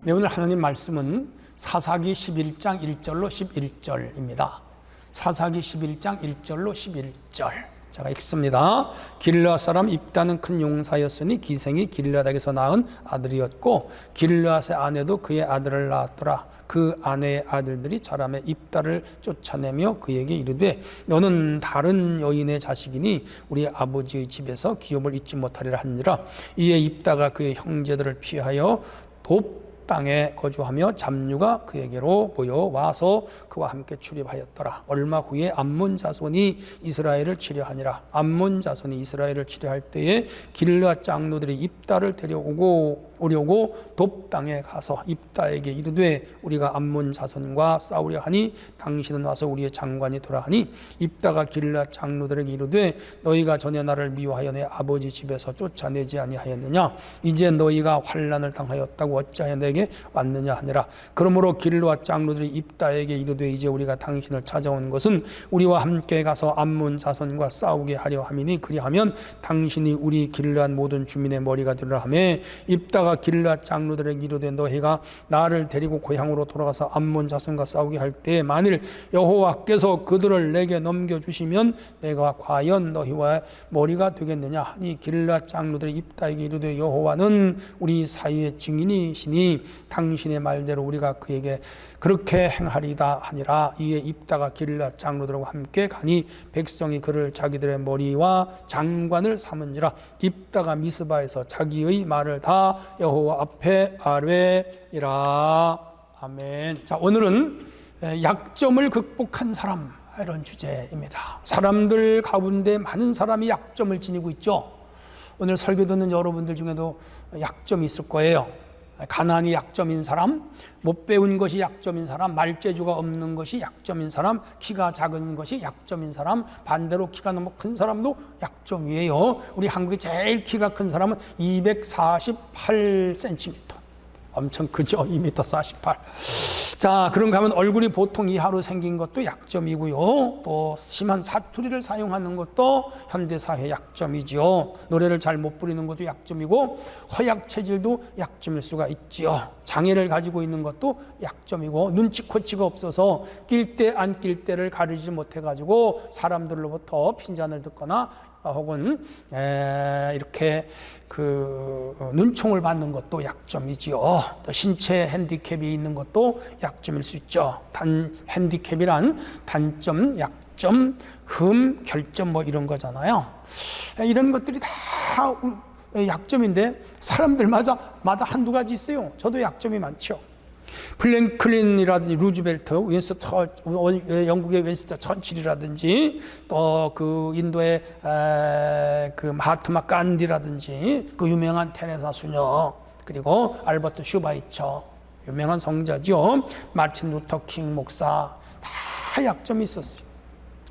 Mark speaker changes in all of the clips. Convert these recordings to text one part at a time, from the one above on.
Speaker 1: 네, 오늘 하나님 말씀은 사사기 11장 1절로 11절입니다. 사사기 11장 1절로 11절. 제가 읽습니다. 길르앗 사람 입다는 큰 용사였으니 기생이 길르앗에게서 낳은 아들이었고 길르앗의 아내도 그의 아들을 낳았더라. 그 아내의 아들들이 자라매 입다를 쫓아내며 그에게 이르되 너는 다른 여인의 자식이니 우리 아버지의 집에서 기업을 잊지 못하리라 하니라. 이에 입다가 그의 형제들을 피하여 돕 땅에 거주하며 잡류가 그에게로 모여와서 그와 함께 출입하였더라. 얼마 후에 암몬 자손이 이스라엘을 치려하니라. 암몬 자손이 이스라엘을 치려할 때에 길르앗 장로들이 입다를 데려오려고 돕 땅에 가서 입다에게 이르되 우리가 암몬 자손과 싸우려 하니 당신은 와서 우리의 장관이 되라 하니 입다가 길르앗 장로들에게 이르되 너희가 전에 나를 미워하여 내 아버지 집에서 쫓아내지 아니하였느냐? 이제 너희가 환난을 당하였다고 어찌하여 내게 왔느냐 하니라. 그러므로 길르앗 장로들이 입다에게 이르되 이제 우리가 당신을 찾아온 것은 우리와 함께 가서 암몬 자손과 싸우게 하려 함이니 그리하면 당신이 우리 길르앗 모든 주민의 머리가 되리라 하며 입다가 길르앗 장로들에게 이르되 너희가 나를 데리고 고향으로 돌아가서 암몬 자손과 싸우게 할 때에 만일 여호와께서 그들을 내게 넘겨주시면 내가 과연 너희와 머리가 되겠느냐 하니 길르앗 장로들이 입다에게 이르되 여호와는 우리 사이의 증인이시니 당신의 말대로 우리가 그에게 그렇게 행하리다 하니라. 이에 입다가 길르앗 장로들과 함께 가니 백성이 그를 자기들의 머리와 장관을 삼은지라. 입다가 미스바에서 자기의 말을 다 여호와 앞에 아뢰니라. 아멘. 자, 오늘은 약점을 극복한 사람, 이런 주제입니다. 사람들 가운데 많은 사람이 약점을 지니고 있죠. 오늘 설교 듣는 여러분들 중에도 약점이 있을 거예요. 가난이 약점인 사람, 못 배운 것이 약점인 사람, 말재주가 없는 것이 약점인 사람, 키가 작은 것이 약점인 사람, 반대로 키가 너무 큰 사람도 약점이에요. 우리 한국의 제일 키가 큰 사람은 248cm. 엄청 크죠? 2m48. 자, 그런가 하면 얼굴이 보통 이하로 생긴 것도 약점이고요. 또 심한 사투리를 사용하는 것도 현대사회 약점이지요. 노래를 잘 못 부르는 것도 약점이고 허약 체질도 약점일 수가 있지요. 장애를 가지고 있는 것도 약점이고 눈치코치가 없어서 낄 때 안 낄 때를 가리지 못해가지고 사람들로부터 핀잔을 듣거나 혹은 이렇게 눈총을 받는 것도 약점이지요. 또 신체 핸디캡이 있는 것도 약점일 수 있죠. 핸디캡이란 단점, 약점, 결점 뭐 이런 거잖아요. 이런 것들이 다 약점인데 사람들마다 한두 가지 있어요. 저도 약점이 많죠. 플랭클린이라든지 루즈벨트, 영국의 윈스턴 처칠이라든지 또 그 인도의 그 마하트마 간디라든지 그 유명한 테레사 수녀, 그리고 알버트 슈바이처 유명한 성자죠. 마틴 루터 킹 목사, 다 약점이 있었어요.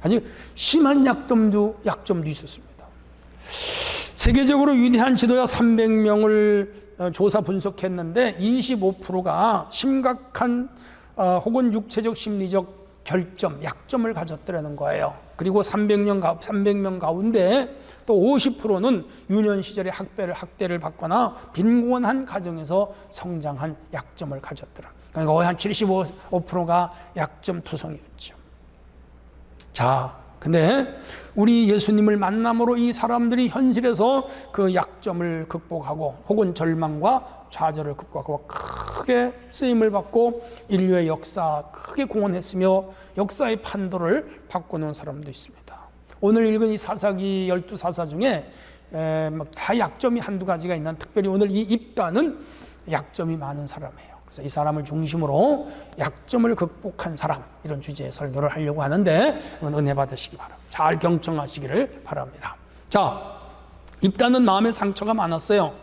Speaker 1: 아주 심한 약점도 있었습니다. 세계적으로 위대한 지도자 300명을 조사 분석했는데 25%가 심각한 혹은 육체적 심리적 결점, 약점을 가졌더라는 거예요. 그리고 300명 가운데 또 50%는 유년 시절에 학대를 받거나 빈곤한 가정에서 성장한 약점을 가졌더라. 그러니까 거의 한 75%가 약점 투성이었죠. 자, 근데 우리 예수님을 만남으로 이 사람들이 현실에서 그 약점을 극복하고 혹은 절망과 좌절을 극복하고 크게 쓰임을 받고 인류의 역사 크게 공헌했으며 역사의 판도를 바꾸는 사람도 있습니다. 오늘 읽은 이 사사기 12사사 중에 다 약점이 한두 가지가 있는, 특별히 오늘 이 입다는 약점이 많은 사람이에요. 그래서 이 사람을 중심으로 약점을 극복한 사람, 이런 주제의 설교를 하려고 하는데 은혜 받으시기 바랍니다. 잘 경청하시기를 바랍니다. 자, 입다는 마음의 상처가 많았어요.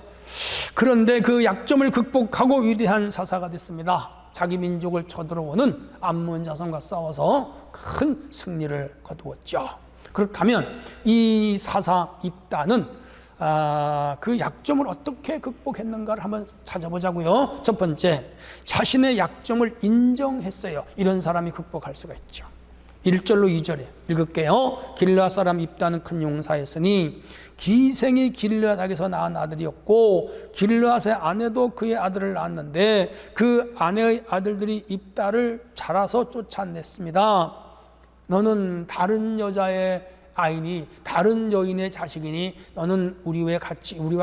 Speaker 1: 그런데 그 약점을 극복하고 위대한 사사가 됐습니다. 자기 민족을 쳐들어오는 암몬 자손과 싸워서 큰 승리를 거두었죠. 그렇다면 이 사사 입다는 그 약점을 어떻게 극복했는가를 한번 찾아보자고요. 첫 번째, 자신의 약점을 인정했어요. 이런 사람이 극복할 수가 있죠. 1절로 2절에 읽을게요. 길르앗 사람 입다는 큰 용사였으니 기생이 길르앗에게서 낳은 아들이었고 길르앗의 아내도 그의 아들을 낳았는데 그 아내의 아들들이 입다를 자라서 쫓아냈습니다. 너는 다른 여자의 아이니 다른 여인의 자식이니 너는 우리와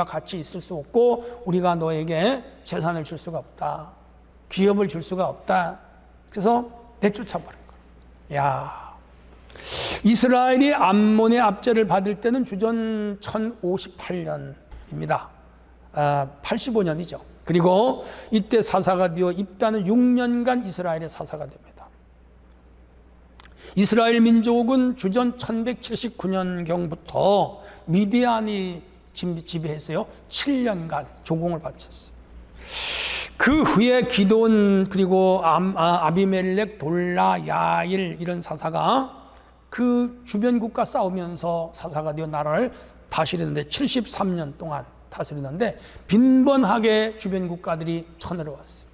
Speaker 1: 같이 있을 수 없고 우리가 너에게 재산을 줄 수가 없다. 기업을 줄 수가 없다. 그래서 내쫓아버린 거야. 야, 이스라엘이 암몬의 압제를 받을 때는 주전 1058년입니다. 85년이죠. 그리고 이때 사사가 되어 입다는 6년간 이스라엘의 사사가 됩니다. 이스라엘 민족은 주전 1179년경부터 미디안이 지배했어요. 7년간 조공을 바쳤어요. 그 후에 기돈 그리고 아비멜렉, 돌라, 야일 이런 사사가 그 주변 국가 싸우면서 사사가 되어 나라를 다스리는데 73년 동안 다스리는데 빈번하게 주변 국가들이 쳐들어왔어요.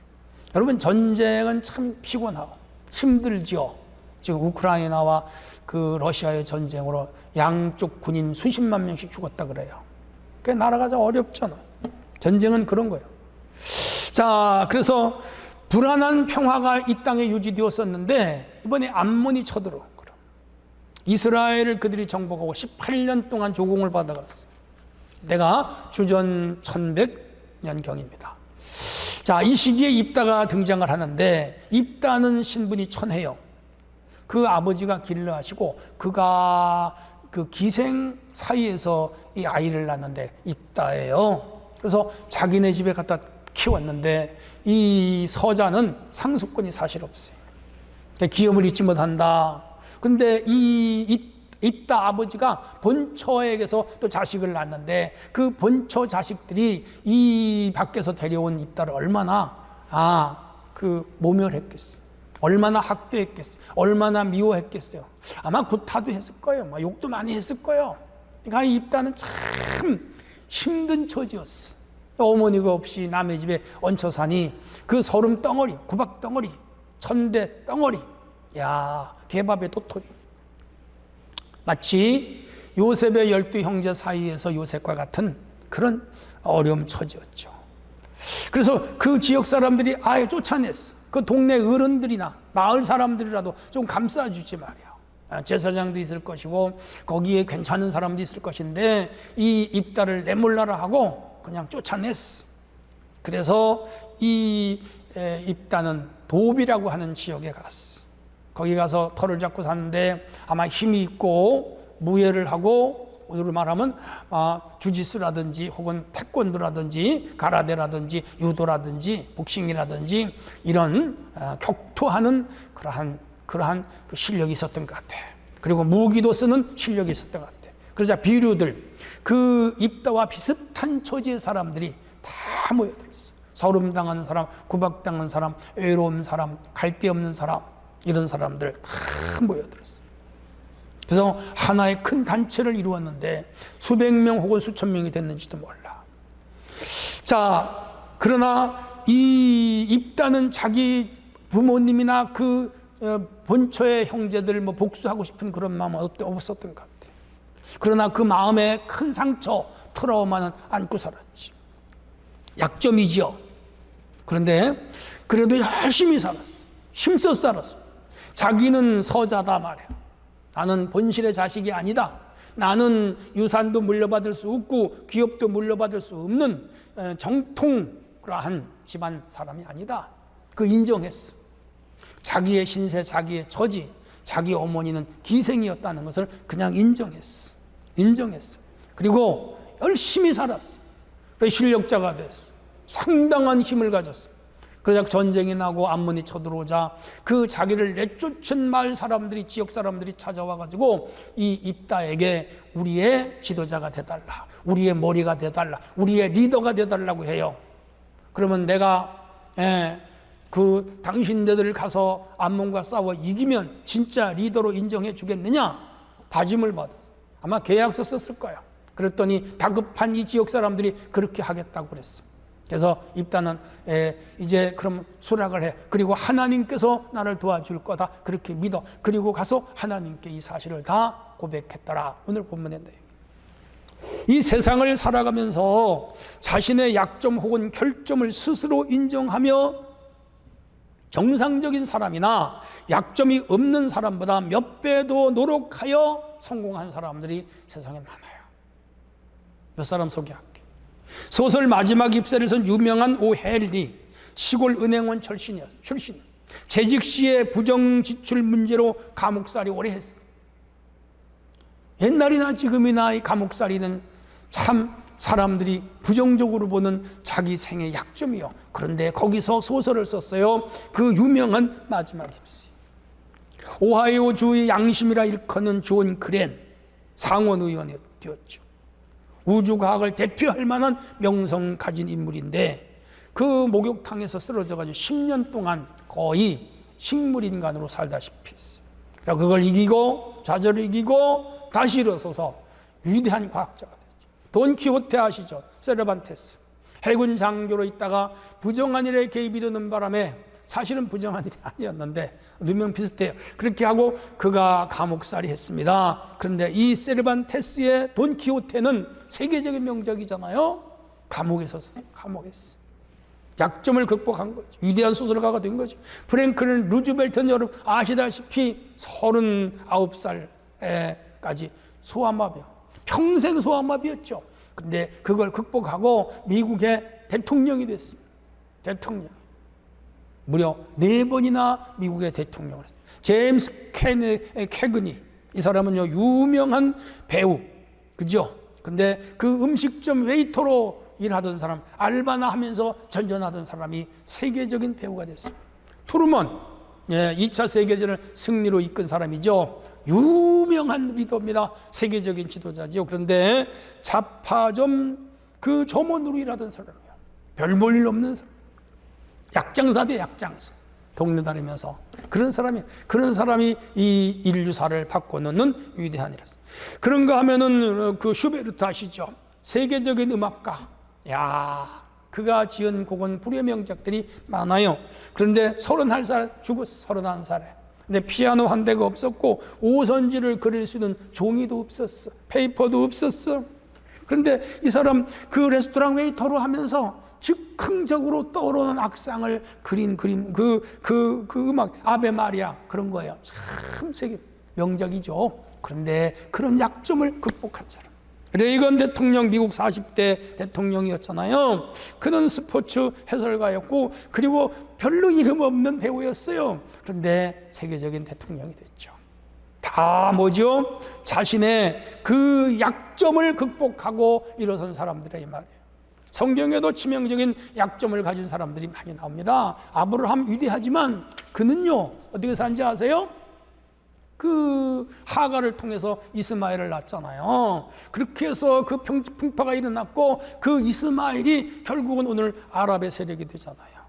Speaker 1: 여러분 전쟁은 참 피곤하고 힘들지요. 지금 우크라이나와 그 러시아의 전쟁으로 양쪽 군인 수십만 명씩 죽었다 그래요. 그 나라가 좀 어렵잖아요. 전쟁은 그런 거예요. 자, 그래서 불안한 평화가 이 땅에 유지되었었는데 이번에 암몬이 쳐들어온 거예요. 이스라엘을 그들이 정복하고 18년 동안 조공을 받아갔어요. 내가 주전 1100년경입니다. 자, 이 시기에 입다가 등장을 하는데 입다는 신분이 천해요. 그 아버지가 길르앗이고 그가 그 기생 사이에서 이 아이를 낳았는데 입다예요. 그래서 자기네 집에 갖다 키웠는데 이 서자는 상속권이 사실 없어요. 기업을 잊지 못한다. 근데 이 입다 아버지가 본처에게서 또 자식을 낳았는데 그 본처 자식들이 이 밖에서 데려온 입다를 얼마나 모멸했겠어요. 얼마나 학대했겠어요. 얼마나 미워했겠어요. 아마 구타도 했을 거예요. 욕도 많이 했을 거예요. 그러니까 입다는 참 힘든 처지였어. 어머니가 없이 남의 집에 얹혀 사니 그 소름 덩어리, 구박 덩어리, 천대 덩어리, 야, 개밥의 도토리. 마치 요셉의 12형제 사이에서 요셉과 같은 그런 어려움 처지였죠. 그래서 그 지역 사람들이 아예 쫓아냈어. 그 동네 어른들이나 마을 사람들이라도 좀 감싸주지 말이야. 제사장도 있을 것이고 거기에 괜찮은 사람도 있을 것인데 이 입다를 내몰라라 하고 그냥 쫓아냈어. 그래서 이 입다는 도비라고 하는 지역에 갔어. 거기 가서 터를 잡고 사는데 아마 힘이 있고 무예를 하고 오늘로 말하면 주짓수라든지 혹은 태권도라든지 가라데라든지 유도라든지 복싱이라든지 이런 격투하는 그러한 그 실력이 있었던 것 같아. 그리고 무기도 쓰는 실력이 있었던 것 같아. 그러자 비류들 그 입다와 비슷한 처지의 사람들이 다 모여들었어. 서름당하는 사람, 구박당하는 사람, 외로운 사람, 갈 데 없는 사람 이런 사람들 다 모여들었어. 그래서 하나의 큰 단체를 이루었는데 수백 명 혹은 수천 명이 됐는지도 몰라. 자, 그러나 이 입다는 자기 부모님이나 그 본처의 형제들 복수하고 싶은 그런 마음은 없었던 것 같아. 그러나 그 마음에 큰 상처, 트라우마는 안고 살았지. 약점이지요. 그런데 그래도 열심히 살았어. 힘써 살았어. 자기는 서자다 말이야. 나는 본실의 자식이 아니다. 나는 유산도 물려받을 수 없고 기업도 물려받을 수 없는 정통 그러한 집안 사람이 아니다. 그 인정했어. 자기의 신세, 자기의 처지, 자기 어머니는 기생이었다는 것을 그냥 인정했어. 그리고 열심히 살았어. 그래서 실력자가 됐어. 상당한 힘을 가졌어. 그러자 전쟁이 나고 암몬이 쳐들어오자 그 자기를 내쫓은 마을 사람들이, 지역 사람들이 찾아와가지고 이 입다에게 우리의 지도자가 돼달라, 우리의 머리가 돼달라, 우리의 리더가 돼달라고 해요. 그러면 내가 그 당신네들 가서 암몬과 싸워 이기면 진짜 리더로 인정해 주겠느냐? 다짐을 받았어. 아마 계약서 썼을 거야. 그랬더니 다급한 이 지역 사람들이 그렇게 하겠다고 그랬어. 그래서 입다는 이제 그럼 수락을 해. 그리고 하나님께서 나를 도와줄 거다. 그렇게 믿어. 그리고 가서 하나님께 이 사실을 다 고백했더라. 오늘 본문인데 이 세상을 살아가면서 자신의 약점 혹은 결점을 스스로 인정하며 정상적인 사람이나 약점이 없는 사람보다 몇 배 더 노력하여 성공한 사람들이 세상에 많아요. 몇 사람 소개할게요. 소설 마지막 잎새에서 유명한 오헨리, 시골 은행원 출신. 재직 시에 부정 지출 문제로 감옥살이 오래 했어. 옛날이나 지금이나 이 감옥살이는 참 사람들이 부정적으로 보는 자기 생의 약점이요. 그런데 거기서 소설을 썼어요. 그 유명한 마지막 잎새. 오하이오주의 양심이라 일컫는 존 그랜 상원 의원이 되었죠. 우주과학을 대표할 만한 명성 가진 인물인데 그 목욕탕에서 쓰러져가지고 10년 동안 거의 식물인간으로 살다시피 했어요. 그래서 그걸 이기고 좌절을 이기고 다시 일어서서 위대한 과학자가 됐죠. 돈키호테 아시죠? 세르반테스. 해군 장교로 있다가 부정한 일에 개입이 되는 바람에 사실은 부정한 일이 아니었는데 누명 비슷해요. 그렇게 하고 그가 감옥살이 했습니다. 그런데 이 세르반테스의 돈키호테는 세계적인 명작이잖아요. 감옥에서 약점을 극복한 거죠. 위대한 소설가가 된 거죠. 프랭클린 루즈벨트는 여러분 아시다시피 39살까지 소아마비, 평생 소아마비였죠. 근데 그걸 극복하고 미국의 대통령이 됐습니다. 대통령. 무려 4번이나 미국의 대통령을 했어요. 제임스 캐그니. 이 사람은요, 유명한 배우. 그죠? 근데 그 음식점 웨이터로 일하던 사람, 알바나 하면서 전전하던 사람이 세계적인 배우가 됐습니다. 트루먼. 2차 세계대전을 승리로 이끈 사람이죠. 유명한 리더입니다. 세계적인 지도자죠. 그런데 자파점 그 점원으로 일하던 사람이에요. 별 볼 일 없는 사람. 약장사도 약장사. 동네 다니면서 그런 사람이 이 인류사를 바꿔놓는 위대한 일이었어요. 그런가 하면은 그 슈베르트 아시죠? 세계적인 음악가. 그가 지은 곡은 불의 명작들이 많아요. 그런데 31살 죽었어. 31살에. 근데 피아노 한 대가 없었고 오선지를 그릴 수 있는 종이도 없었어. 페이퍼도 없었어. 그런데 이 사람 그 레스토랑 웨이터로 하면서 즉흥적으로 떠오르는 악상을 그린 그림, 그 음악, 아베 마리아 그런 거예요. 참 세계 명작이죠. 그런데 그런 약점을 극복한 사람. 레이건 대통령, 미국 40대 대통령이었잖아요. 그는 스포츠 해설가였고 그리고 별로 이름 없는 배우였어요. 그런데 세계적인 대통령이 됐죠. 다 뭐죠? 자신의 그 약점을 극복하고 일어선 사람들의 말이에요. 성경에도 치명적인 약점을 가진 사람들이 많이 나옵니다. 아브라함 위대하지만 그는요, 어떻게 산지 아세요? 그 하가를 통해서 이스마엘을 낳았잖아요. 그렇게 해서 그 풍파가 일어났고 그 이스마엘이 결국은 오늘 아랍의 세력이 되잖아요.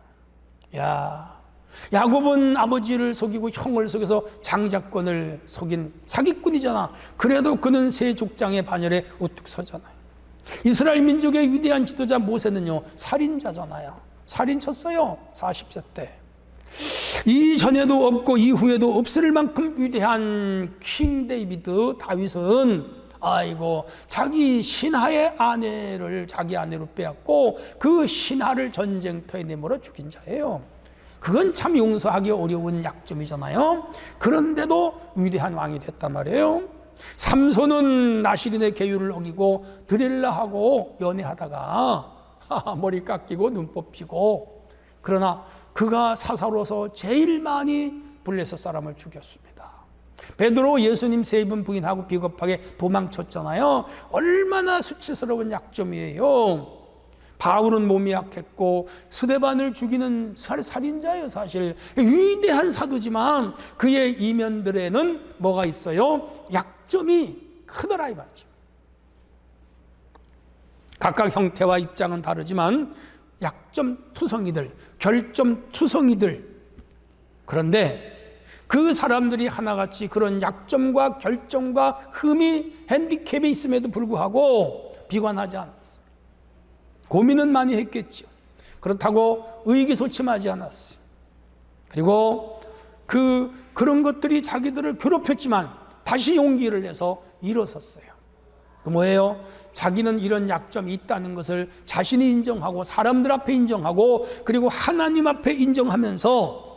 Speaker 1: 야곱은 아버지를 속이고 형을 속여서 장자권을 속인 사기꾼이잖아. 그래도 그는 세 족장의 반열에 우뚝 서잖아요. 이스라엘 민족의 위대한 지도자 모세는요, 살인자잖아요. 살인 쳤어요. 40세 때. 이전에도 없고 이후에도 없을 만큼 위대한 킹 데이비드, 다윗은 자기 신하의 아내를 자기 아내로 빼앗고 그 신하를 전쟁터에 내몰아 죽인 자예요. 그건 참 용서하기 어려운 약점이잖아요. 그런데도 위대한 왕이 됐단 말이에요. 삼손은 나시린의 계율을 어기고 드릴라하고 연애하다가 머리 깎이고 눈 뽑히고, 그러나 그가 사사로서 제일 많이 블레셋 사람을 죽였습니다. 베드로 예수님 세 분 부인하고 비겁하게 도망쳤잖아요. 얼마나 수치스러운 약점이에요. 바울은 몸이 약했고 스데반을 죽이는 살인자예요. 사실 위대한 사도지만 그의 이면들에는 뭐가 있어요? 약점이 크더라 이 말이죠. 각각 형태와 입장은 다르지만 약점 투성이들, 결점 투성이들. 그런데 그 사람들이 하나같이 그런 약점과 결점과 흠이 핸디캡이 있음에도 불구하고 비관하지 않았어요. 고민은 많이 했겠죠. 그렇다고 의기소침하지 않았어요. 그리고 그런 것들이 자기들을 괴롭혔지만 다시 용기를 내서 일어섰어요. 그 뭐예요? 자기는 이런 약점이 있다는 것을 자신이 인정하고 사람들 앞에 인정하고 그리고 하나님 앞에 인정하면서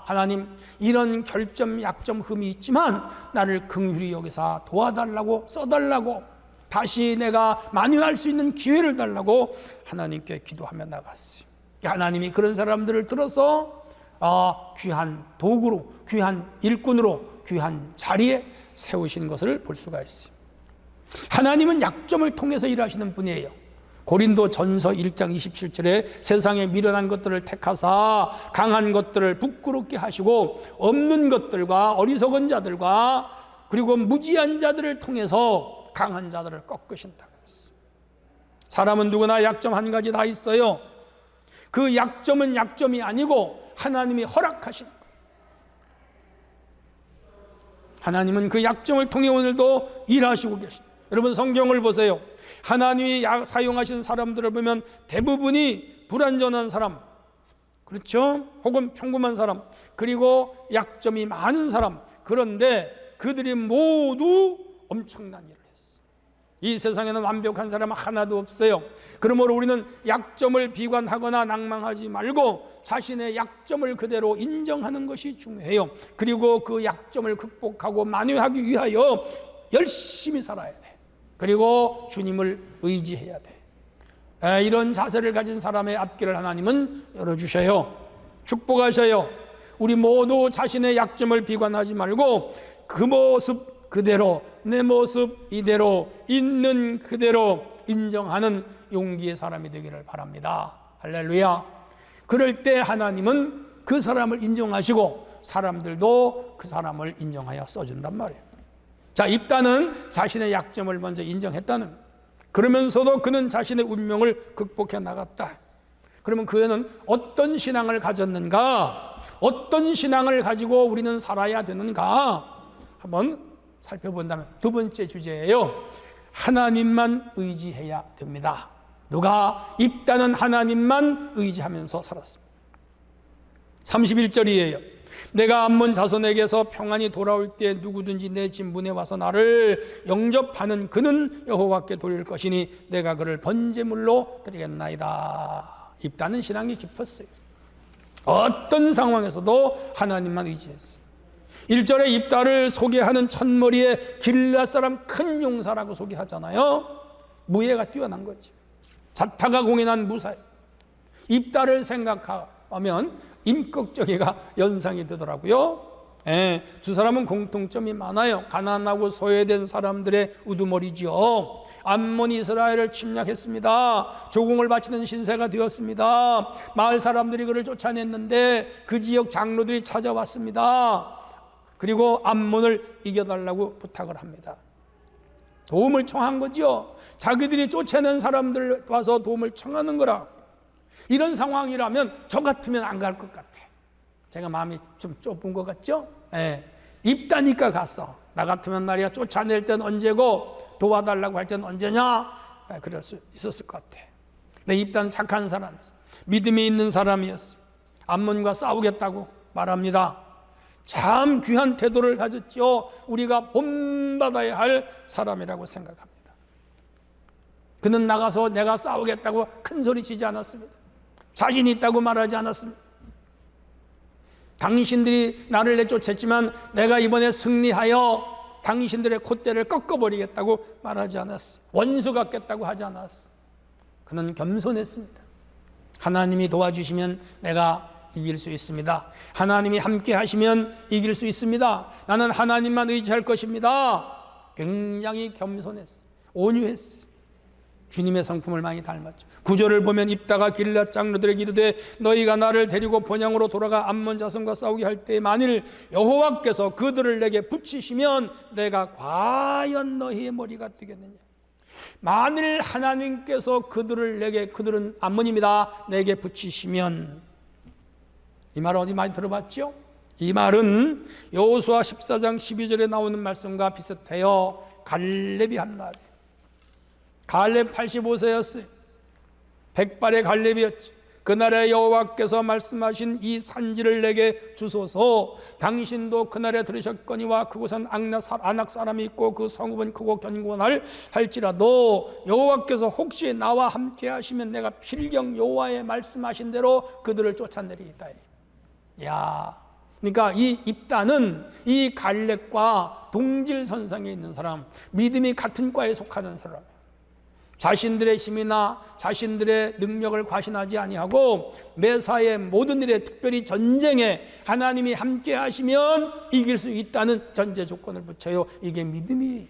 Speaker 1: 하나님 이런 결점, 약점, 흠이 있지만 나를 긍휼히 여기사 도와달라고 써달라고 다시 내가 만회할 수 있는 기회를 달라고 하나님께 기도하며 나갔어요. 하나님이 그런 사람들을 들어서 귀한 도구로, 귀한 일꾼으로, 귀한 자리에 세우신 것을 볼 수가 있어요. 하나님은 약점을 통해서 일하시는 분이에요. 고린도 전서 1장 27절에 세상에 미련한 것들을 택하사 강한 것들을 부끄럽게 하시고 없는 것들과 어리석은 자들과 그리고 무지한 자들을 통해서 강한 자들을 꺾으신다고 했어요. 사람은 누구나 약점 한 가지 다 있어요. 그 약점은 약점이 아니고 하나님이 허락하신 거예요. 하나님은 그 약점을 통해 오늘도 일하시고 계십니다. 여러분 성경을 보세요. 하나님이 사용하신 사람들을 보면 대부분이 불완전한 사람, 그렇죠? 혹은 평범한 사람, 그리고 약점이 많은 사람. 그런데 그들이 모두 엄청난 일을 했어요. 이 세상에는 완벽한 사람은 하나도 없어요. 그러므로 우리는 약점을 비관하거나 낭망하지 말고 자신의 약점을 그대로 인정하는 것이 중요해요. 그리고 그 약점을 극복하고 만회하기 위하여 열심히 살아야 돼. 그리고 주님을 의지해야 돼. 이런 자세를 가진 사람의 앞길을 하나님은 열어주셔요. 축복하셔요. 우리 모두 자신의 약점을 비관하지 말고 그 모습 그대로, 내 모습 이대로, 있는 그대로 인정하는 용기의 사람이 되기를 바랍니다. 할렐루야. 그럴 때 하나님은 그 사람을 인정하시고 사람들도 그 사람을 인정하여 써준단 말이에요. 자, 입다는 자신의 약점을 먼저 인정했다는, 그러면서도 그는 자신의 운명을 극복해 나갔다. 그러면 그는 어떤 신앙을 가졌는가? 어떤 신앙을 가지고 우리는 살아야 되는가? 한번 살펴본다면 두 번째 주제예요. 하나님만 의지해야 됩니다. 누가? 입다는 하나님만 의지하면서 살았습니다. 31절이에요. 내가 암몬 자손에게서 평안히 돌아올 때 누구든지 내 진문에 와서 나를 영접하는 그는 여호와께 돌릴 것이니 내가 그를 번제물로 드리겠나이다. 입다는 신앙이 깊었어요. 어떤 상황에서도 하나님만 의지했어요. 1절에 입다를 소개하는 첫머리에 길앗 사람 큰 용사라고 소개하잖아요. 무예가 뛰어난 거지. 자타가 공인한 무사예요. 입다를 생각하면 임꺽정이가 연상이 되더라고요. 두 사람은 공통점이 많아요. 가난하고 소외된 사람들의 우두머리죠. 암몬이 이스라엘을 침략했습니다. 조공을 바치는 신세가 되었습니다. 마을 사람들이 그를 쫓아냈는데 그 지역 장로들이 찾아왔습니다. 그리고 암몬을 이겨달라고 부탁을 합니다. 도움을 청한 거죠. 자기들이 쫓아낸 사람들 와서 도움을 청하는 거라. 이런 상황이라면 저 같으면 안 갈 것 같아. 제가 마음이 좀 좁은 것 같죠? 입다니까 갔어. 나 같으면 말이야 쫓아낼 땐 언제고 도와달라고 할 땐 언제냐? 그럴 수 있었을 것 같아. 근데 입다는 착한 사람이었어. 믿음이 있는 사람이었어. 암몬과 싸우겠다고 말합니다. 참 귀한 태도를 가졌죠. 우리가 본받아야 할 사람이라고 생각합니다. 그는 나가서 내가 싸우겠다고 큰 소리 치지 않았습니다. 자신 있다고 말하지 않았습니다. 당신들이 나를 내쫓았지만 내가 이번에 승리하여 당신들의 콧대를 꺾어버리겠다고 말하지 않았어. 원수 같겠다고 하지 않았어. 그는 겸손했습니다. 하나님이 도와주시면 내가 이길 수 있습니다. 하나님이 함께 하시면 이길 수 있습니다. 나는 하나님만 의지할 것입니다. 굉장히 겸손했어. 온유했어. 주님의 성품을 많이 닮았죠. 9절을 보면 입다가 길앗 장로들에게 이르되 너희가 나를 데리고 본향으로 돌아가 암몬 자손과 싸우게 할 때 만일 여호와께서 그들을 내게 붙이시면 내가 과연 너희의 머리가 되겠느냐. 만일 하나님께서 그들은 암몬입니다. 내게 붙이시면, 이 말은 어디 많이 들어봤죠? 이 말은 여호수아 14장 12절에 나오는 말씀과 비슷해요. 갈렙이 한 말이에요. 갈렙 85세였어요. 백발의 갈렙이었죠. 그날에 여호와께서 말씀하신 이 산지를 내게 주소서. 당신도 그날에 들으셨거니와 그곳은 아낙 사람이 있고 그 성읍은 크고 견고할 할지라도 여호와께서 혹시 나와 함께 하시면 내가 필경 여호와의 말씀하신 대로 그들을 쫓아내리이다. 야, 그러니까 이 입다는 이 갈렙과 동질선상에 있는 사람, 믿음이 같은 과에 속하는 사람, 자신들의 힘이나 자신들의 능력을 과신하지 아니하고 매사의 모든 일에, 특별히 전쟁에 하나님이 함께 하시면 이길 수 있다는 전제 조건을 붙여요. 이게 믿음이에요.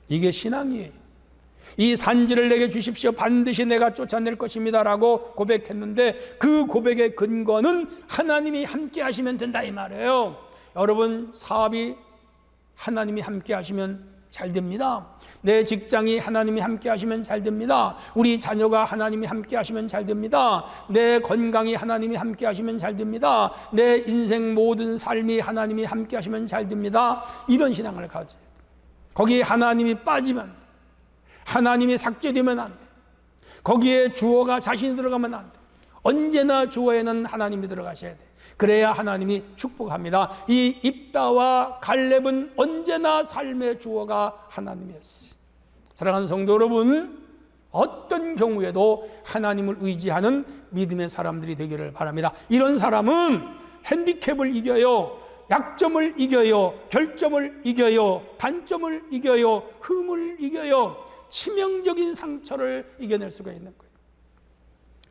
Speaker 1: 이게 신앙이에요. 이 산지를 내게 주십시오. 반드시 내가 쫓아낼 것입니다 라고 고백했는데, 그 고백의 근거는 하나님이 함께 하시면 된다 이 말이에요. 여러분, 사업이 하나님이 함께 하시면 잘 됩니다. 내 직장이 하나님이 함께 하시면 잘 됩니다. 우리 자녀가 하나님이 함께 하시면 잘 됩니다. 내 건강이 하나님이 함께 하시면 잘 됩니다. 내 인생 모든 삶이 하나님이 함께 하시면 잘 됩니다. 이런 신앙을 가져야 돼. 거기에 하나님이 빠지면, 하나님이 삭제되면 안 돼. 거기에 주어가 자신이 들어가면 안 돼. 언제나 주어에는 하나님이 들어가셔야 돼. 그래야 하나님이 축복합니다. 이 입다와 갈렙은 언제나 삶의 주어가 하나님이었어요. 사랑하는 성도 여러분, 어떤 경우에도 하나님을 의지하는 믿음의 사람들이 되기를 바랍니다. 이런 사람은 핸디캡을 이겨요. 약점을 이겨요. 결점을 이겨요. 단점을 이겨요. 흠을 이겨요. 치명적인 상처를 이겨낼 수가 있는 거예요.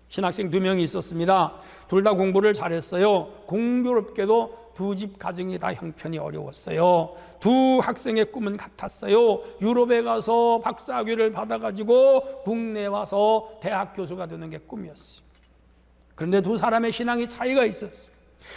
Speaker 1: 신학생 2명이 있었습니다. 둘 다 공부를 잘했어요. 공교롭게도 두 집 가정이 다 형편이 어려웠어요. 두 학생의 꿈은 같았어요. 유럽에 가서 박사학위를 받아가지고 국내에 와서 대학 교수가 되는 게 꿈이었어요. 그런데 두 사람의 신앙이 차이가 있었어요.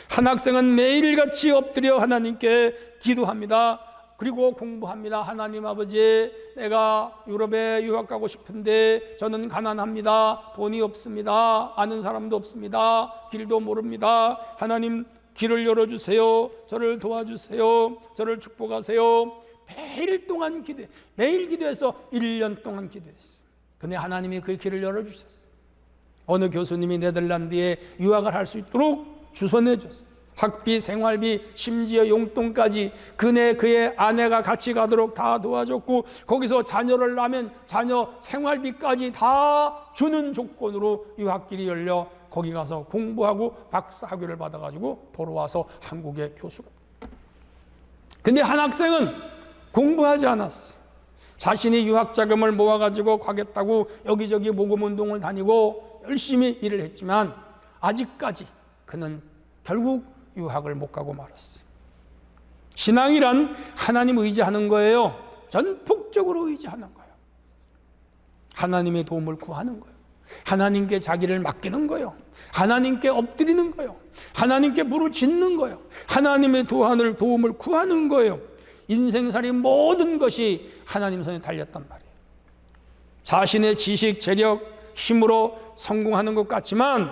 Speaker 1: 한 학생은 매일같이 엎드려 하나님께 기도합니다. 그리고 공부합니다. 하나님 아버지, 내가 유럽에 유학 가고 싶은데 저는 가난합니다. 돈이 없습니다. 아는 사람도 없습니다. 길도 모릅니다. 하나님 길을 열어주세요. 저를 도와주세요. 저를 축복하세요. 매일 동안 기도해. 매일 기도해서 1년 동안 기도했어요. 근데 하나님이 그 길을 열어주셨어요. 어느 교수님이 네덜란드에 유학을 할 수 있도록 주소 내줬어요. 학비, 생활비, 심지어 용돈까지 그네 그의 아내가 같이 가도록 다 도와줬고, 거기서 자녀를 낳으면 자녀 생활비까지 다 주는 조건으로 유학길이 열려 거기 가서 공부하고 박사학위를 받아가지고 돌아와서 한국의 교수가. 근데 한 학생은 공부하지 않았어. 자신이 유학 자금을 모아가지고 가겠다고 여기저기 모금운동을 다니고 열심히 일을 했지만 아직까지 그는 결국 유학을 못 가고 말았어요. 신앙이란 하나님 의지하는 거예요. 전폭적으로 의지하는 거예요. 하나님의 도움을 구하는 거예요. 하나님께 자기를 맡기는 거예요. 하나님께 엎드리는 거예요. 하나님께 부르짖는 거예요. 하나님의 도움을 구하는 거예요. 인생살이 모든 것이 하나님 손에 달렸단 말이에요. 자신의 지식, 재력, 힘으로 성공하는 것 같지만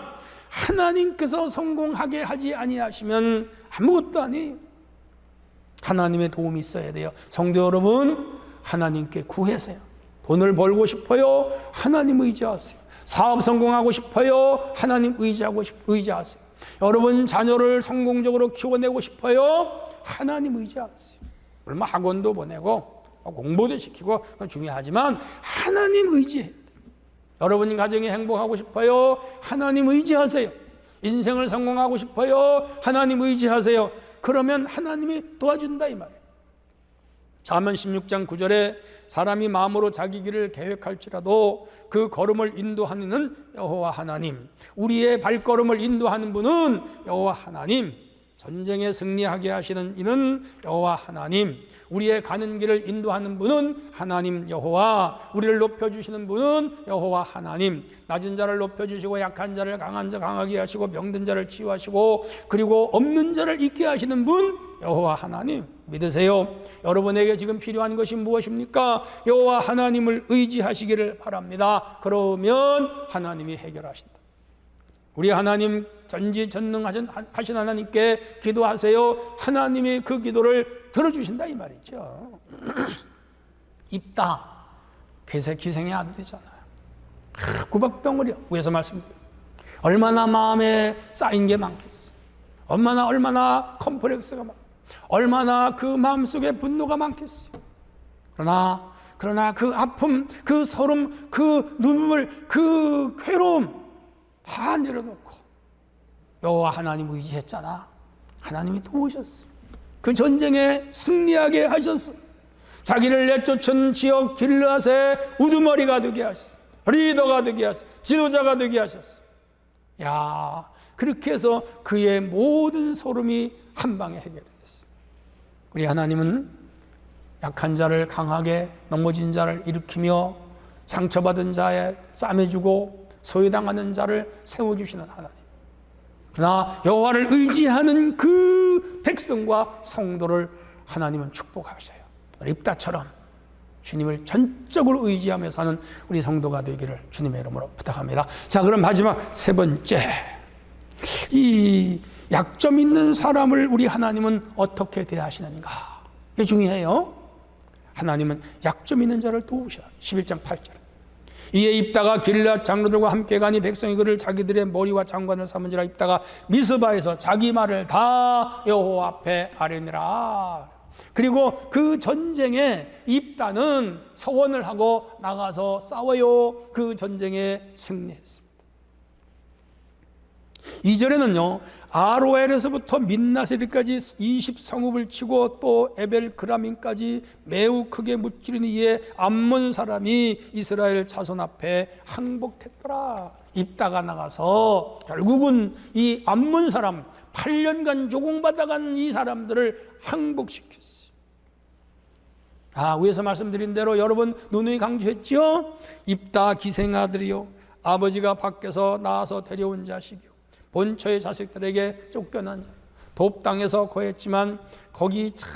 Speaker 1: 하나님께서 성공하게 하지 아니하시면 아무것도 아니에요. 하나님의 도움이 있어야 돼요. 성도 여러분, 하나님께 구하세요. 돈을 벌고 싶어요? 하나님 의지하세요. 사업 성공하고 싶어요? 하나님 의지하세요. 여러분 자녀를 성공적으로 키워내고 싶어요? 하나님 의지하세요. 얼마 학원도 보내고 공부도 시키고 그건 중요하지만 하나님 의지해요. 여러분 가정이 행복하고 싶어요? 하나님 의지하세요. 인생을 성공하고 싶어요? 하나님 의지하세요. 그러면 하나님이 도와준다 이 말이에요. 잠언 16장 9절에 사람이 마음으로 자기 길을 계획할지라도 그 걸음을 인도하는 이는 여호와 하나님. 우리의 발걸음을 인도하는 분은 여호와 하나님. 전쟁에 승리하게 하시는 이는 여호와 하나님. 우리의 가는 길을 인도하는 분은 하나님 여호와. 우리를 높여주시는 분은 여호와 하나님. 낮은 자를 높여주시고 약한 자를 강한 자 강하게 하시고 병든 자를 치유하시고 그리고 없는 자를 있게 하시는 분 여호와 하나님. 믿으세요? 여러분에게 지금 필요한 것이 무엇입니까? 여호와 하나님을 의지하시기를 바랍니다. 그러면 하나님이 해결하신다. 우리 하나님 전지전능하신 하나님께 기도하세요. 하나님이 그 기도를 들어주신다 이 말이죠. 입다 기생의 아들이잖아요. 구박덩어리요. 위에서 말씀드려요. 얼마나 마음에 쌓인 게 많겠어. 얼마나 컴플렉스가 많, 얼마나 그 마음속에 분노가 많겠어. 그러나 그 아픔, 그 서름, 그 눈물, 그 괴로움 다 내려놓고 여호와 하나님 의지했잖아. 하나님이 도우셨어. 그 전쟁에 승리하게 하셨어. 자기를 내쫓은 지역 길르앗의 우두머리가 되게 하셨어. 리더가 되게 하셨어. 지도자가 되게 하셨어. 야, 그렇게 해서 그의 모든 소름이 한 방에 해결됐어요. 우리 하나님은 약한 자를 강하게, 넘어진 자를 일으키며 상처받은 자에 싸매주고 소외당하는 자를 세워주시는 하나님. 그러나 여호와를 의지하는 그 백성과 성도를 하나님은 축복하셔요. 입다처럼 주님을 전적으로 의지하며 사는 우리 성도가 되기를 주님의 이름으로 부탁합니다. 자, 그럼 마지막 세 번째, 이 약점 있는 사람을 우리 하나님은 어떻게 대하시는가? 이게 중요해요. 하나님은 약점 있는 자를 도우셔. 11장 8절. 이에 입다가 길르앗 장로들과 함께 가니 백성이 그를 자기들의 머리와 장관을 삼은지라. 입다가 미스바에서 자기 말을 다 여호와 앞에 아뢰니라. 그리고 그 전쟁에 입다는 서원을 하고 나가서 싸워요. 그 전쟁에 승리했습니다. 2절에는요, 아로엘에서부터 민나세리까지 20성읍을 치고 또 에벨그라민까지 매우 크게 무찌른 이에 암몬 사람이 이스라엘 자손 앞에 항복했더라. 입다가 나가서 결국은 이 암몬 사람 8년간 조공받아간 이 사람들을 항복시켰어요. 위에서 말씀드린 대로 여러분 누누이 강조했지요. 입다 기생아들이요, 아버지가 밖에서 나와서 데려온 자식이요, 본처의 자식들에게 쫓겨난 자, 돕당에서 거했지만 거기 참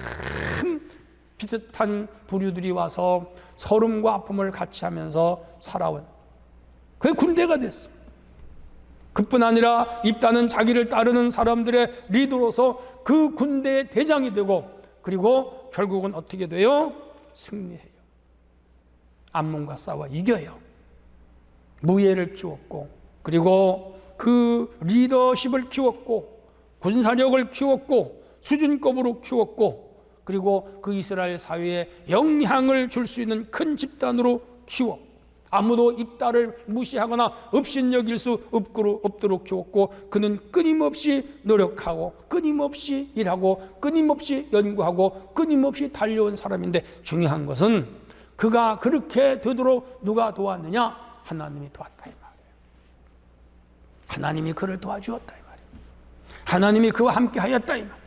Speaker 1: 비슷한 부류들이 와서 서름과 아픔을 같이 하면서 살아온, 그게 군대가 됐어. 그뿐 아니라 입다는 자기를 따르는 사람들의 리더로서 그 군대의 대장이 되고, 그리고 결국은 어떻게 돼요? 승리해요. 암몬과 싸워 이겨요. 무예를 키웠고, 그리고 그 리더십을 키웠고, 군사력을 키웠고, 수준급으로 키웠고, 그리고 그 이스라엘 사회에 영향을 줄 수 있는 큰 집단으로 키워 아무도 입다를 무시하거나 업신여길 수 없도록 키웠고, 그는 끊임없이 노력하고 끊임없이 일하고 끊임없이 연구하고 끊임없이 달려온 사람인데, 중요한 것은 그가 그렇게 되도록 누가 도왔느냐? 하나님이 도왔다 이 말이에요. 하나님이 그를 도와주었다 이 말이에요. 하나님이 그와 함께 하였다 이 말이에요.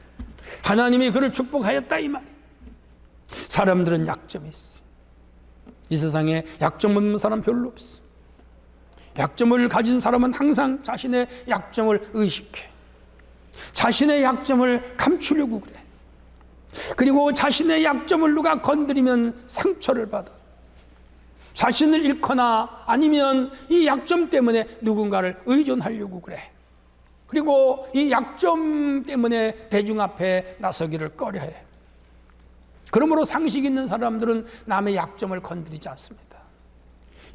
Speaker 1: 하나님이 그를 축복하였다 이 말이에요. 사람들은 약점이 있어. 이 세상에 약점 없는 사람 별로 없어. 약점을 가진 사람은 항상 자신의 약점을 의식해. 자신의 약점을 감추려고 그래. 그리고 자신의 약점을 누가 건드리면 상처를 받아. 자신을 잃거나 아니면 이 약점 때문에 누군가를 의존하려고 그래. 그리고 이 약점 때문에 대중 앞에 나서기를 꺼려해. 그러므로 상식 있는 사람들은 남의 약점을 건드리지 않습니다.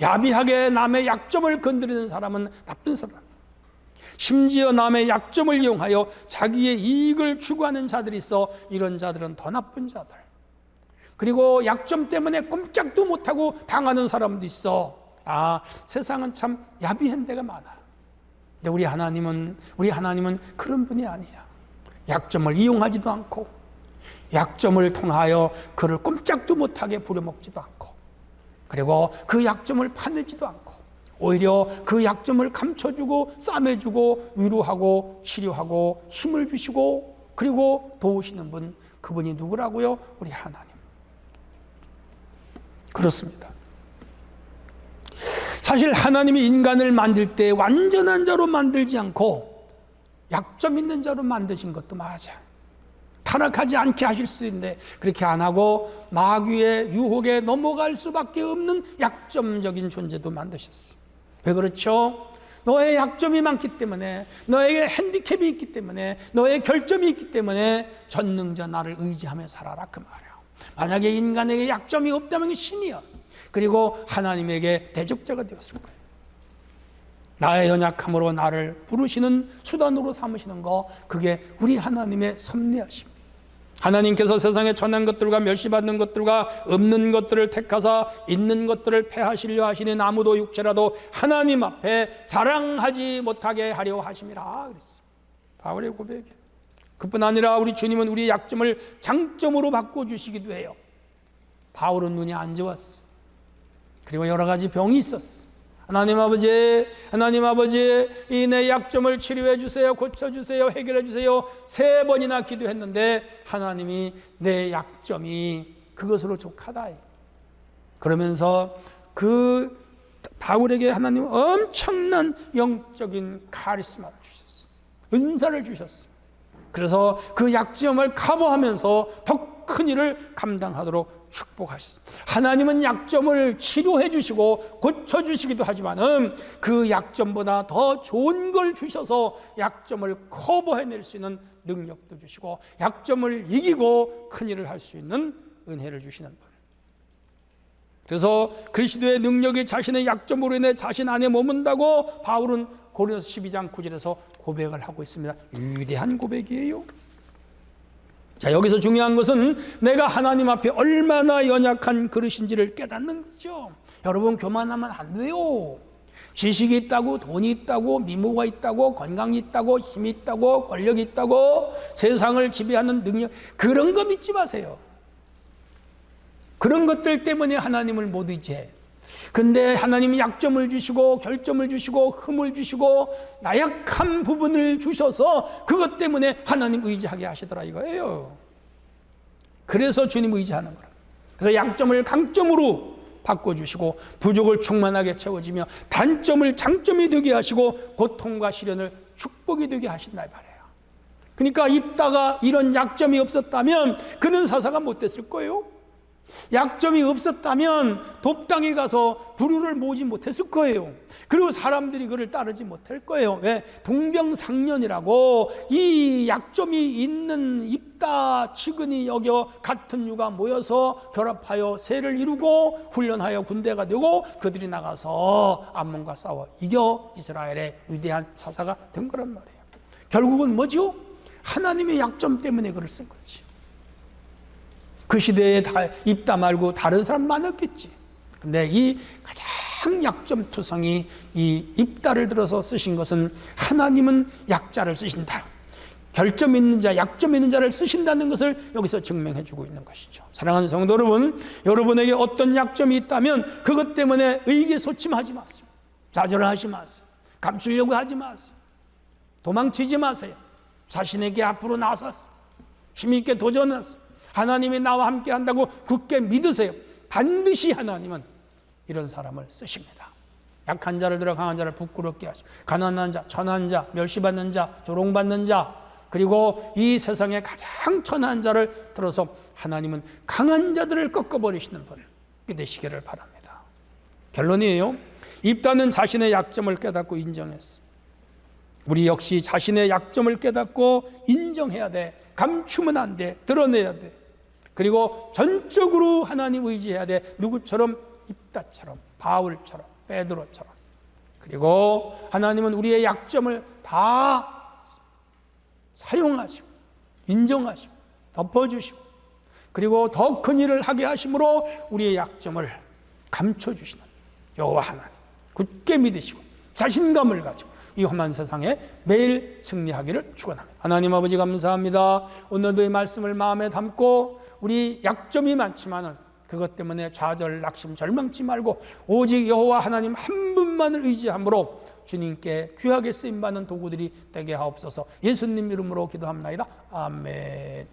Speaker 1: 야비하게 남의 약점을 건드리는 사람은 나쁜 사람이에요. 심지어 남의 약점을 이용하여 자기의 이익을 추구하는 자들이 있어, 이런 자들은 더 나쁜 자들. 그리고 약점 때문에 꼼짝도 못하고 당하는 사람도 있어. 세상은 참 야비한 데가 많아. 근데 우리 하나님은 그런 분이 아니야. 약점을 이용하지도 않고, 약점을 통하여 그를 꼼짝도 못하게 부려먹지도 않고, 그리고 그 약점을 파내지도 않고, 오히려 그 약점을 감춰주고 싸매주고 위로하고 치료하고 힘을 주시고, 그리고 도우시는 분, 그분이 누구라고요? 우리 하나님. 그렇습니다. 사실 하나님이 인간을 만들 때 완전한 자로 만들지 않고 약점 있는 자로 만드신 것도 맞아. 타락하지 않게 하실 수 있는데 그렇게 안 하고 마귀의 유혹에 넘어갈 수밖에 없는 약점적인 존재도 만드셨어요. 왜 그렇죠? 너의 약점이 많기 때문에, 너에게 핸디캡이 있기 때문에, 너의 결점이 있기 때문에 전능자 나를 의지하며 살아라 그 말이야. 만약에 인간에게 약점이 없다면 신이야. 그리고 하나님에게 대적자가 되었을 거예요. 나의 연약함으로 나를 부르시는 수단으로 삼으시는 거, 그게 우리 하나님의 섭리하심. 하나님께서 세상에 천한 것들과 멸시받는 것들과 없는 것들을 택하사 있는 것들을 패하시려 하시는 아무도 육체라도 하나님 앞에 자랑하지 못하게 하려 하심이라 그랬어요. 바울의 고백이에요. 그뿐 아니라 우리 주님은 우리의 약점을 장점으로 바꿔주시기도 해요. 바울은 눈이 안 좋았어. 그리고 여러 가지 병이 있었어. 하나님 아버지, 이 내 약점을 치료해 주세요, 고쳐 주세요, 해결해 주세요. 3번이나 기도했는데 하나님이 내 약점이 그것으로 족하다. 그러면서 그 바울에게 하나님은 엄청난 영적인 카리스마를 주셨어요. 은사를 주셨어요. 그래서 그 약점을 커버하면서 더 큰 일을 감당하도록 축복하셨습니다. 하나님은 약점을 치료해 주시고 고쳐 주시기도 하지만은 그 약점보다 더 좋은 걸 주셔서 약점을 커버해낼 수 있는 능력도 주시고 약점을 이기고 큰 일을 할 수 있는 은혜를 주시는 분. 그래서 그리스도의 능력이 자신의 약점으로 인해 자신 안에 머문다고 바울은 고린도서 12장 9절에서 고백을 하고 있습니다. 위대한 고백이에요. 자, 여기서 중요한 것은 내가 하나님 앞에 얼마나 연약한 그릇인지를 깨닫는 거죠. 여러분, 교만하면 안 돼요. 지식이 있다고, 돈이 있다고, 미모가 있다고, 건강이 있다고, 힘이 있다고, 권력이 있다고, 세상을 지배하는 능력, 그런 거 믿지 마세요. 그런 것들 때문에 하나님을 못 의지해. 근데 하나님이 약점을 주시고 결점을 주시고 흠을 주시고 나약한 부분을 주셔서 그것 때문에 하나님 의지하게 하시더라 이거예요. 그래서 주님 의지하는 거라. 그래서 약점을 강점으로 바꿔주시고 부족을 충만하게 채워지며 단점을 장점이 되게 하시고 고통과 시련을 축복이 되게 하신다 말이에요. 그러니까 입다가 이런 약점이 없었다면 그는 사사가 못 됐을 거예요. 약점이 없었다면 돕당에 가서 부류를 모으지 못했을 거예요. 그리고 사람들이 그를 따르지 못할 거예요. 왜? 동병상련이라고 이 약점이 있는 입다 측은히 여겨 같은 유가 모여서 결합하여 세를 이루고 훈련하여 군대가 되고 그들이 나가서 암몬과 싸워 이겨 이스라엘의 위대한 사사가 된 거란 말이에요. 결국은 뭐죠? 하나님의 약점 때문에 그를 쓴 거지. 그 시대에 입다 말고 다른 사람 많았겠지. 근데 이 가장 약점투성이 이 입다를 들어서 쓰신 것은 하나님은 약자를 쓰신다. 결점 있는 자, 약점 있는 자를 쓰신다는 것을 여기서 증명해 주고 있는 것이죠. 사랑하는 성도 여러분, 여러분에게 어떤 약점이 있다면 그것 때문에 의기소침하지 마세요. 좌절하지 마세요. 감추려고 하지 마세요. 도망치지 마세요. 자신에게 앞으로 나서서 힘있게 도전하세요. 하나님이 나와 함께 한다고 굳게 믿으세요. 반드시 하나님은 이런 사람을 쓰십니다. 약한 자를 들어 강한 자를 부끄럽게 하시고 가난한 자, 천한 자, 멸시받는 자, 조롱받는 자, 그리고 이 세상에 가장 천한 자를 들어서 하나님은 강한 자들을 꺾어버리시는 분 되시기를 바랍니다. 결론이에요. 입다는 자신의 약점을 깨닫고 인정했어. 우리 역시 자신의 약점을 깨닫고 인정해야 돼. 감추면 안 돼. 드러내야 돼. 그리고 전적으로 하나님 의지해야 돼. 누구처럼? 입다처럼, 바울처럼, 베드로처럼. 그리고 하나님은 우리의 약점을 다 사용하시고 인정하시고 덮어주시고 그리고 더 큰 일을 하게 하심으로 우리의 약점을 감춰주시는 여호와 하나님 굳게 믿으시고 자신감을 가지고 이 험한 세상에 매일 승리하기를 축원합니다. 하나님 아버지 감사합니다. 오늘도 이 말씀을 마음에 담고 우리 약점이 많지만은 그것 때문에 좌절, 낙심, 절망치 말고 오직 여호와 하나님 한 분만을 의지함으로 주님께 귀하게 쓰임받는 도구들이 되게 하옵소서. 예수님 이름으로 기도합나이다. 아멘.